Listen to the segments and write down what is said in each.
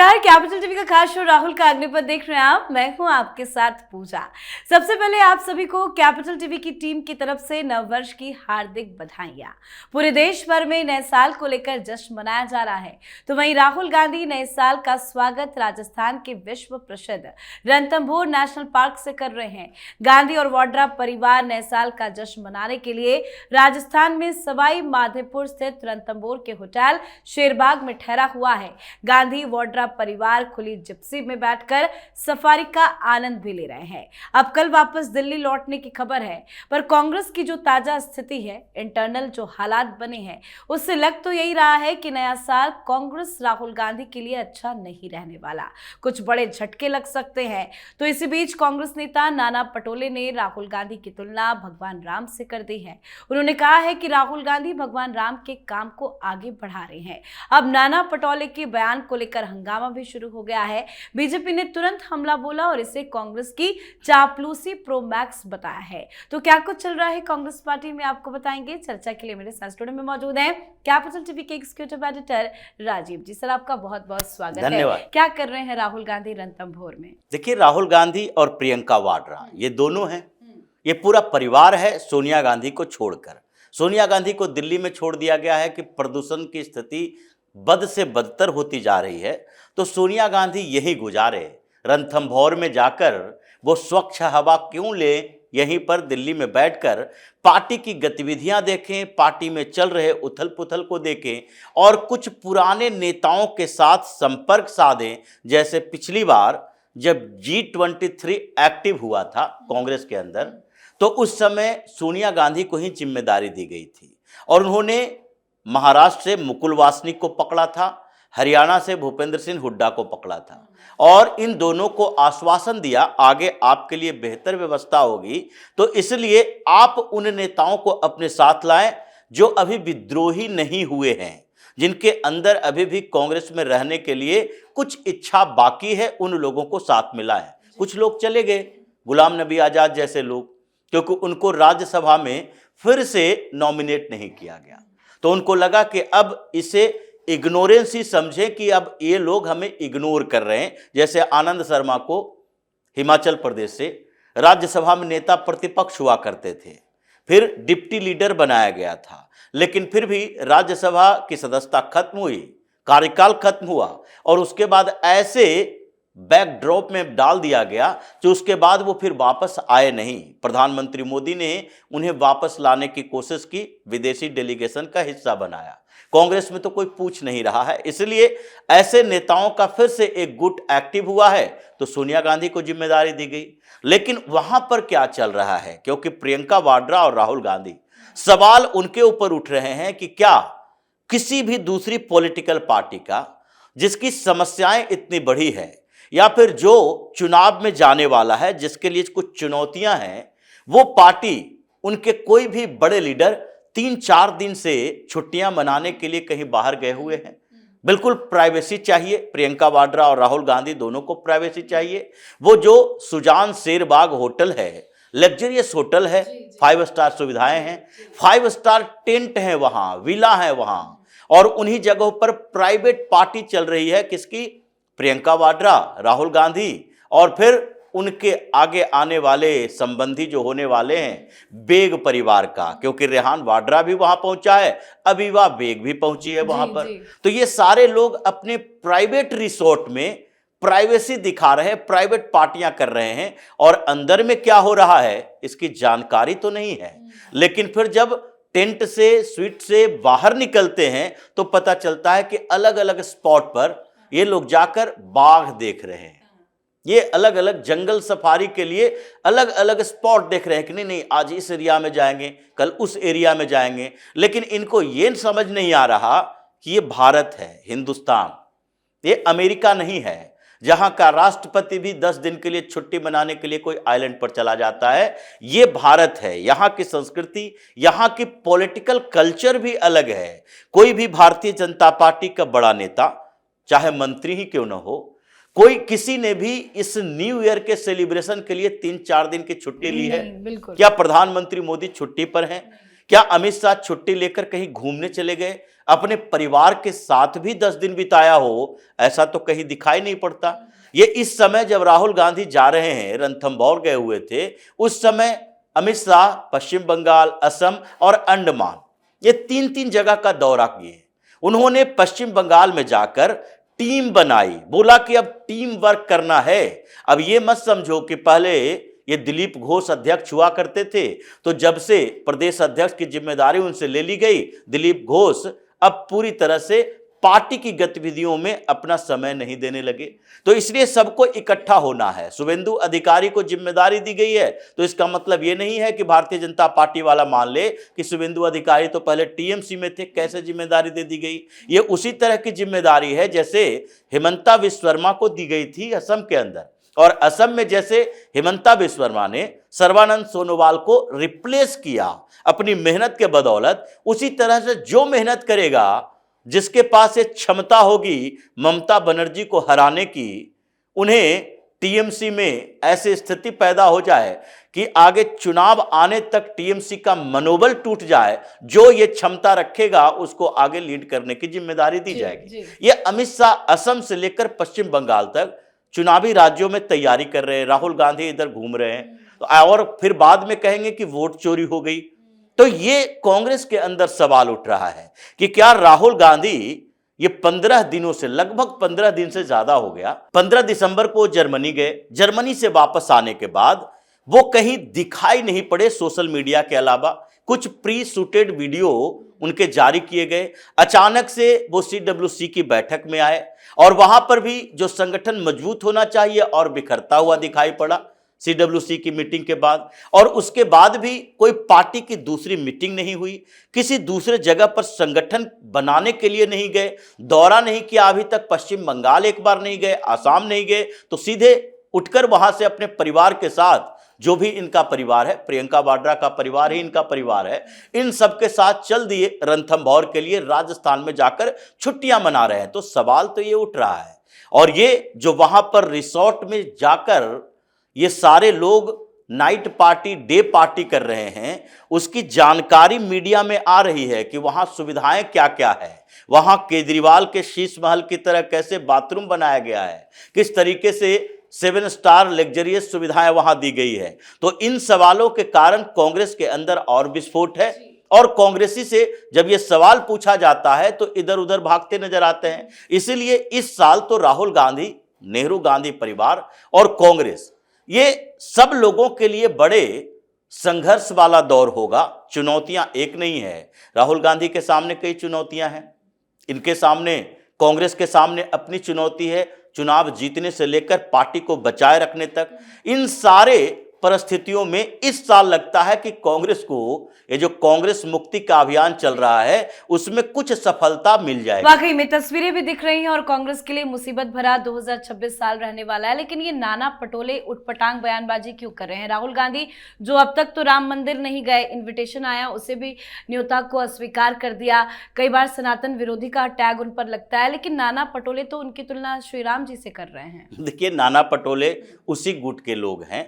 नमस्कार, capital TV का खास शो राहुल का अग्निपथ देख रहे हैं आप। मैं हूं आपके साथ पूजा। सबसे पहले आप सभी को कैपिटल टीवी की टीम की तरफ से नववर्ष की हार्दिक बधाइयां। पूरे देश भर में नए साल को लेकर जश्न मनाया जा रहा है, तो वहीं राहुल गांधी नए साल का स्वागत राजस्थान के विश्व प्रसिद्ध रणथंभौर नेशनल पार्क से कर रहे हैं। गांधी और वाड्रा परिवार नए साल का जश्न मनाने के लिए राजस्थान में सवाई माधोपुर स्थित रणथंभौर के होटल शेरबाग में ठहरा हुआ है। गांधी वाड्रा परिवार खुली जिप्सी में बैठकर सफारी का आनंद भी ले रहे हैं। अब कल वापस दिल्ली लौटने की खबर है, पर कांग्रेस की जो ताजा स्थिति है, इंटरनल जो हालात बने हैं, उससे लग तो यही रहा है कि नया साल कांग्रेस राहुल गांधी के लिए अच्छा नहीं रहने वाला। कुछ बड़े झटके लग सकते हैं। तो इसी बीच कांग्रेस नेता नाना पटोले ने राहुल गांधी की तुलना भगवान राम से कर दी है। उन्होंने कहा है कि राहुल गांधी भगवान राम के काम को आगे बढ़ा रहे हैं। अब नाना पटोले के बयान को लेकर हंगामा भी शुरू हो गया है। बीजेपी ने तुरंत हमला बोला और इसे कांग्रेस की चापलूसी प्रो मैक्स बताया है। तो क्या कुछ चल रहा है कांग्रेस पार्टी में, आपको बताएंगे। चर्चा के लिए मेरे साथ स्टूडियो में मौजूद हैं कैपिटल टीवी के एग्जीक्यूटिव एडिटर राजीव जी। सर, आपका बहुत बहुत स्वागत है। क्या कर रहे हैं राहुल गांधी रणथंभौर में? देखिए, राहुल गांधी और प्रियंका वाड्रा ये दोनों हैं, ये पूरा परिवार है सोनिया गांधी को छोड़कर। सोनिया गांधी को दिल्ली में छोड़ दिया गया है कि प्रदूषण की स्थिति बद से बदतर होती जा रही है, तो सोनिया गांधी यही गुजारे, रणथंभौर में जाकर वो स्वच्छ हवा क्यों ले, यहीं पर दिल्ली में बैठकर पार्टी की गतिविधियां देखें, पार्टी में चल रहे उथल पुथल को देखें और कुछ पुराने नेताओं के साथ संपर्क साधें। जैसे पिछली बार जब G23 एक्टिव हुआ था कांग्रेस के अंदर, तो उस समय सोनिया गांधी को ही जिम्मेदारी दी गई थी और उन्होंने महाराष्ट्र से मुकुल वासनिक को पकड़ा था, हरियाणा से भूपेंद्र सिंह हुड्डा को पकड़ा था और इन दोनों को आश्वासन दिया आगे आपके लिए बेहतर व्यवस्था होगी, तो इसलिए आप उन नेताओं को अपने साथ लाएं जो अभी विद्रोही नहीं हुए हैं, जिनके अंदर अभी भी कांग्रेस में रहने के लिए कुछ इच्छा बाकी है, उन लोगों को साथ मिलाएं। कुछ लोग चले गए, गुलाम नबी आजाद जैसे लोग, क्योंकि उनको राज्यसभा में फिर से नॉमिनेट नहीं किया गया, तो उनको लगा कि अब इसे इग्नोरेंस ही समझें कि अब ये लोग हमें इग्नोर कर रहे हैं। जैसे आनंद शर्मा को हिमाचल प्रदेश से राज्यसभा में नेता प्रतिपक्ष हुआ करते थे, फिर डिप्टी लीडर बनाया गया था, लेकिन फिर भी राज्यसभा की सदस्यता खत्म हुई, कार्यकाल खत्म हुआ और उसके बाद ऐसे बैकड्रॉप में डाल दिया गया जो उसके बाद वो फिर वापस आए नहीं। प्रधानमंत्री मोदी ने उन्हें वापस लाने की कोशिश की, विदेशी डेलीगेशन का हिस्सा बनाया। कांग्रेस में तो कोई पूछ नहीं रहा है, इसलिए ऐसे नेताओं का फिर से एक गुट एक्टिव हुआ है, तो सोनिया गांधी को जिम्मेदारी दी गई। लेकिन वहां पर क्या चल रहा है, क्योंकि प्रियंका वाड्रा और राहुल गांधी, सवाल उनके ऊपर उठ रहे हैं कि क्या किसी भी दूसरी पॉलिटिकल पार्टी का जिसकी समस्याएं इतनी बड़ी है या फिर जो चुनाव में जाने वाला है, जिसके लिए कुछ चुनौतियां हैं, वो पार्टी, उनके कोई भी बड़े लीडर 3-4 दिन से छुट्टियां मनाने के लिए कहीं बाहर गए हुए हैं। बिल्कुल प्राइवेसी चाहिए, प्रियंका वाड्रा और राहुल गांधी दोनों को प्राइवेसी चाहिए। वो जो सुजान शेरबाग होटल है, लग्जरियस होटल है, 5 स्टार सुविधाएं हैं, 5 स्टार टेंट है वहां, विला है वहां, और उन्हीं जगहों पर प्राइवेट पार्टी चल रही है। किसकी? प्रियंका वाड्रा, राहुल गांधी और फिर उनके आगे आने वाले संबंधी जो होने वाले हैं, बेग परिवार का, क्योंकि रेहान वाड्रा भी वहां पहुंचा है, अबीबा बेग भी पहुंची है वहां पर। तो ये सारे लोग अपने प्राइवेट रिसोर्ट में प्राइवेसी दिखा रहे हैं, प्राइवेट पार्टियां कर रहे हैं और अंदर में क्या हो रहा है इसकी जानकारी तो नहीं है। लेकिन फिर जब टेंट से, स्वीट से बाहर निकलते हैं तो पता चलता है कि अलग अलग स्पॉट पर ये लोग जाकर बाघ देख रहे हैं, ये अलग अलग जंगल सफारी के लिए अलग अलग स्पॉट देख रहे हैं कि नहीं आज इस एरिया में जाएंगे, कल उस एरिया में जाएंगे। लेकिन इनको ये समझ नहीं आ रहा कि ये भारत है, हिंदुस्तान, ये अमेरिका नहीं है, जहां का राष्ट्रपति भी 10 दिन के लिए छुट्टी मनाने के लिए कोई आइलैंड पर चला जाता है। ये भारत है, यहां की संस्कृति, यहां की पॉलिटिकल कल्चर भी अलग है। कोई भी भारतीय जनता पार्टी का बड़ा नेता, चाहे मंत्री ही क्यों ना हो, कोई किसी ने भी इस न्यू ईयर के सेलिब्रेशन के लिए 3-4 दिन की छुट्टी ली है? क्या प्रधानमंत्री मोदी छुट्टी पर हैं? क्या अमित शाह छुट्टी लेकर कहीं घूमने चले गए? अपने परिवार के साथ भी 10 दिन बिताया हो, ऐसा तो कहीं दिखाई नहीं पड़ता। ये इस समय जब राहुल गांधी जा रहे हैं, रणथंभौर गए हुए थे, उस समय अमित शाह पश्चिम बंगाल, असम और अंडमान, ये 3-3 जगह का दौरा किए। उन्होंने पश्चिम बंगाल में जाकर टीम बनाई, बोला कि अब टीम वर्क करना है। अब ये मत समझो कि पहले ये दिलीप घोष अध्यक्ष हुआ करते थे, तो जब से प्रदेश अध्यक्ष की जिम्मेदारी उनसे ले ली गई, दिलीप घोष अब पूरी तरह से पार्टी की गतिविधियों में अपना समय नहीं देने लगे। तो इसलिए सबको इकट्ठा होना है। शुभेंदु अधिकारी को जिम्मेदारी दी गई है, तो इसका मतलब ये नहीं है कि भारतीय जनता पार्टी वाला मान ले कि शुभेंदु अधिकारी तो पहले टीएमसी में थे, कैसे जिम्मेदारी दे दी गई। ये उसी तरह की जिम्मेदारी है जैसे हिमंता विश्व शर्मा को दी गई थी असम के अंदर, और असम में जैसे हिमंता विश्व शर्मा ने सर्बानंद सोनोवाल को रिप्लेस किया अपनी मेहनत के बदौलत, उसी तरह से जो मेहनत करेगा, जिसके पास ये क्षमता होगी ममता बनर्जी को हराने की, उन्हें टीएमसी में ऐसी स्थिति पैदा हो जाए कि आगे चुनाव आने तक टीएमसी का मनोबल टूट जाए, जो ये क्षमता रखेगा उसको आगे लीड करने की जिम्मेदारी दी जाएगी। ये अमित शाह असम से लेकर पश्चिम बंगाल तक चुनावी राज्यों में तैयारी कर रहे हैं। राहुल गांधी इधर घूम रहे हैं, तो और फिर बाद में कहेंगे कि वोट चोरी हो गई। तो ये कांग्रेस के अंदर सवाल उठ रहा है कि क्या राहुल गांधी ये 15 दिनों से, लगभग 15 दिन से ज्यादा हो गया, 15 दिसंबर को जर्मनी गए, जर्मनी से वापस आने के बाद वो कहीं दिखाई नहीं पड़े सोशल मीडिया के अलावा। कुछ प्री शूटेड वीडियो उनके जारी किए गए। अचानक से वो CWC की बैठक में आए और वहां पर भी जो संगठन मजबूत होना चाहिए और बिखरता हुआ दिखाई पड़ा CWC की मीटिंग के बाद। और उसके बाद भी कोई पार्टी की दूसरी मीटिंग नहीं हुई, किसी दूसरे जगह पर संगठन बनाने के लिए नहीं गए, दौरा नहीं किया अभी तक। पश्चिम बंगाल एक बार नहीं गए, आसाम नहीं गए, तो सीधे उठकर वहां से अपने परिवार के साथ, जो भी इनका परिवार है, प्रियंका वाड्रा का परिवार ही इनका परिवार है, इन सबके साथ चल दिए रणथंभौर के लिए, राजस्थान में जाकर छुट्टियां मना रहे हैं। तो सवाल तो ये उठ रहा है, और ये जो वहां पर रिसोर्ट में जाकर ये सारे लोग नाइट पार्टी, डे पार्टी कर रहे हैं, उसकी जानकारी मीडिया में आ रही है कि वहां सुविधाएं क्या क्या है, वहां केजरीवाल के शीश महल की तरह कैसे बाथरूम बनाया गया है, किस तरीके से 7 स्टार लग्जरियस सुविधाएं वहां दी गई है। तो इन सवालों के कारण कांग्रेस के अंदर और विस्फोट है, और कांग्रेसी से जब ये सवाल पूछा जाता है तो इधर उधर भागते नजर आते हैं। इसीलिए इस साल तो राहुल गांधी, नेहरू गांधी परिवार और कांग्रेस, ये सब लोगों के लिए बड़े संघर्ष वाला दौर होगा। चुनौतियां एक नहीं है, राहुल गांधी के सामने कई चुनौतियां हैं, इनके सामने, कांग्रेस के सामने अपनी चुनौती है, चुनाव जीतने से लेकर पार्टी को बचाए रखने तक। इन सारे परिस्थितियों में इस साल लगता है कि कांग्रेस को, ये जो कांग्रेस मुक्ति का अभियान चल रहा है, उसमें कुछ सफलता मिल जाएगी। वाकई में तस्वीरें भी दिख रही हैं और कांग्रेस के लिए मुसीबत भरा 2026 साल रहने वाला है। लेकिन ये नाना पटोले उटपटांग बयानबाजी क्यों कर रहे हैं? राहुल गांधी जो अब तक तो राम मंदिर नहीं गए, इन्विटेशन आया उसे भी न्योता को अस्वीकार कर दिया, कई बार सनातन विरोधी का टैग उन पर लगता है, लेकिन नाना पटोले तो उनकी तुलना श्री राम जी से कर रहे हैं। देखिए, नाना पटोले उसी गुट के लोग हैं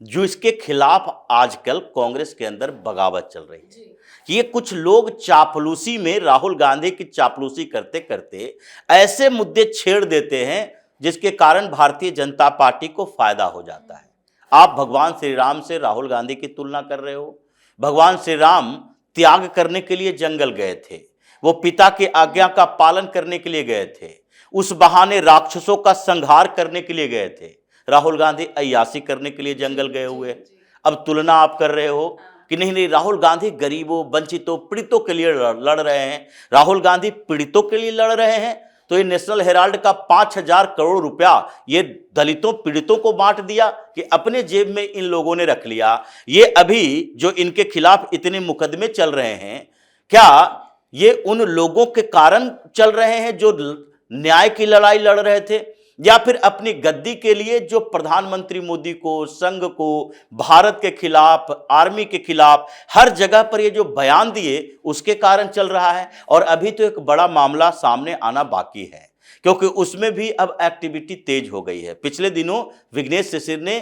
जो इसके खिलाफ आजकल कांग्रेस के अंदर बगावत चल रही है। ये कुछ लोग चापलूसी में, राहुल गांधी की चापलूसी करते करते ऐसे मुद्दे छेड़ देते हैं जिसके कारण भारतीय जनता पार्टी को फायदा हो जाता है। आप भगवान श्री राम से राहुल गांधी की तुलना कर रहे हो। भगवान श्री राम त्याग करने के लिए जंगल गए थे, वो पिता की आज्ञा का पालन करने के लिए गए थे, उस बहाने राक्षसों का संहार करने के लिए गए थे। राहुल गांधी अय्यासी करने के लिए जंगल गए हुए। अब तुलना आप कर रहे हो कि नहीं, राहुल गांधी गरीबों, वंचितों, पीड़ितों के लिए लड़ रहे हैं। राहुल गांधी पीड़ितों के लिए लड़ रहे हैं, तो ये नेशनल हेराल्ड का 5,000 करोड़ रुपया ये दलितों, पीड़ितों को बांट दिया कि अपने जेब में इन लोगों ने रख लिया। ये अभी जो इनके खिलाफ इतने मुकदमे चल रहे हैं, क्या ये उन लोगों के कारण चल रहे हैं जो न्याय की लड़ाई लड़ रहे थे, या फिर अपनी गद्दी के लिए जो प्रधानमंत्री मोदी को, संघ को, भारत के खिलाफ, आर्मी के खिलाफ हर जगह पर ये जो बयान दिए उसके कारण चल रहा है? और अभी तो एक बड़ा मामला सामने आना बाकी है, क्योंकि उसमें भी अब एक्टिविटी तेज हो गई है। पिछले दिनों विघ्नेश शिशिर ने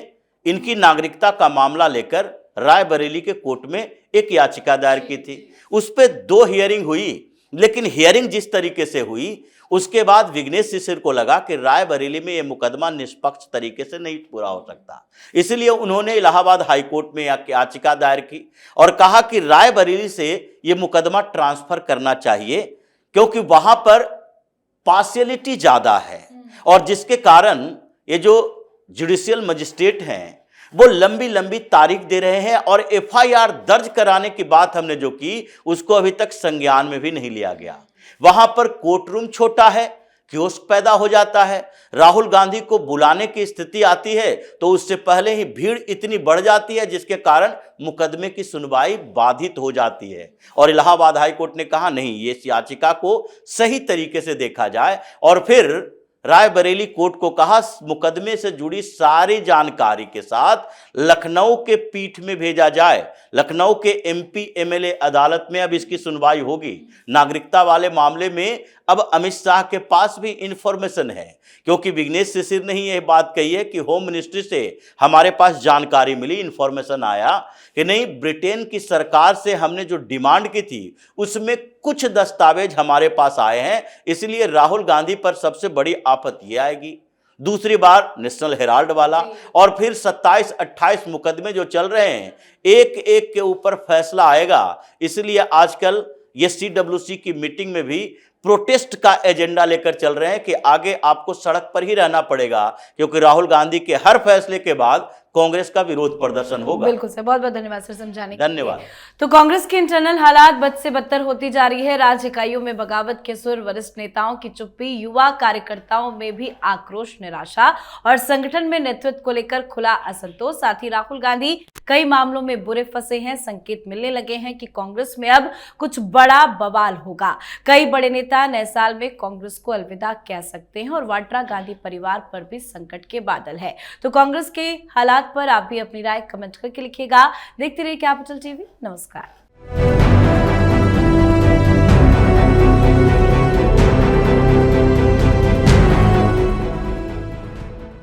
इनकी नागरिकता का मामला लेकर रायबरेली के कोर्ट में एक याचिका दायर की थी, उस पर 2 हियरिंग हुई। लेकिन हियरिंग जिस तरीके से हुई उसके बाद विघ्नेश शिशिर को लगा कि रायबरेली में यह मुकदमा निष्पक्ष तरीके से नहीं पूरा हो सकता, इसलिए उन्होंने इलाहाबाद हाईकोर्ट में याचिका दायर की और कहा कि रायबरेली से यह मुकदमा ट्रांसफर करना चाहिए क्योंकि वहां पर पार्शियलिटी ज्यादा है और जिसके कारण ये जो जुडिशियल मजिस्ट्रेट हैं वो लंबी लंबी तारीख दे रहे हैं और एफआईआर दर्ज कराने की बात हमने जो की उसको अभी तक संज्ञान में भी नहीं लिया गया। वहां पर कोर्ट रूम छोटा है, कियोस्क पैदा हो जाता है, राहुल गांधी को बुलाने की स्थिति आती है तो उससे पहले ही भीड़ इतनी बढ़ जाती है जिसके कारण मुकदमे की सुनवाई बाधित हो जाती है। और इलाहाबाद हाईकोर्ट ने कहा नहीं, ये याचिका को सही तरीके से देखा जाए और फिर रायबरेली कोर्ट को कहा मुकदमे से जुड़ी सारी जानकारी के साथ लखनऊ के पीठ में भेजा जाए। लखनऊ के एमपी एमएलए अदालत में अब इसकी सुनवाई होगी। नागरिकता वाले मामले में अब अमित शाह के पास भी इंफॉर्मेशन है क्योंकि विघ्नेश शिशिर ने ही यह बात कही है कि होम मिनिस्ट्री से हमारे पास जानकारी मिली, इंफॉर्मेशन आया कि नहीं, ब्रिटेन की सरकार से हमने जो डिमांड की थी उसमें कुछ दस्तावेज हमारे पास आए हैं, इसलिए राहुल गांधी पर सबसे बड़ी आफत यह आएगी। दूसरी बार नेशनल हेराल्ड वाला और फिर 27-28 मुकदमे जो चल रहे हैं, एक एक के ऊपर फैसला आएगा। इसलिए आजकल ये सीडब्ल्यूसी की मीटिंग में भी प्रोटेस्ट का एजेंडा लेकर चल रहे हैं कि आगे आपको सड़क पर ही रहना पड़ेगा क्योंकि राहुल गांधी के हर फैसले के बाद कांग्रेस का विरोध प्रदर्शन होगा। बिल्कुल सर, बहुत बहुत धन्यवाद सर समझाने के लिए। धन्यवाद। तो कांग्रेस की इंटरनल हालात बद से बदतर होती जा रही है। राज्य इकाइयों में बगावत के सुर, वरिष्ठ नेताओं की चुप्पी, युवा कार्यकर्ताओं में भी आक्रोश, निराशा और संगठन में नेतृत्व को लेकर खुला असंतोष। साथ ही राहुल गांधी कई मामलों में बुरे फंसे हैं। संकेत मिलने लगे हैं कि कांग्रेस में अब कुछ बड़ा बवाल होगा। कई बड़े नेता नए साल में कांग्रेस को अलविदा कह सकते हैं और वाड्रा गांधी परिवार पर भी संकट के बादल है। तो कांग्रेस के हालात पर आप भी अपनी राय कमेंट करके लिखिएगा। देखते रहिए कैपिटल टीवी। नमस्कार।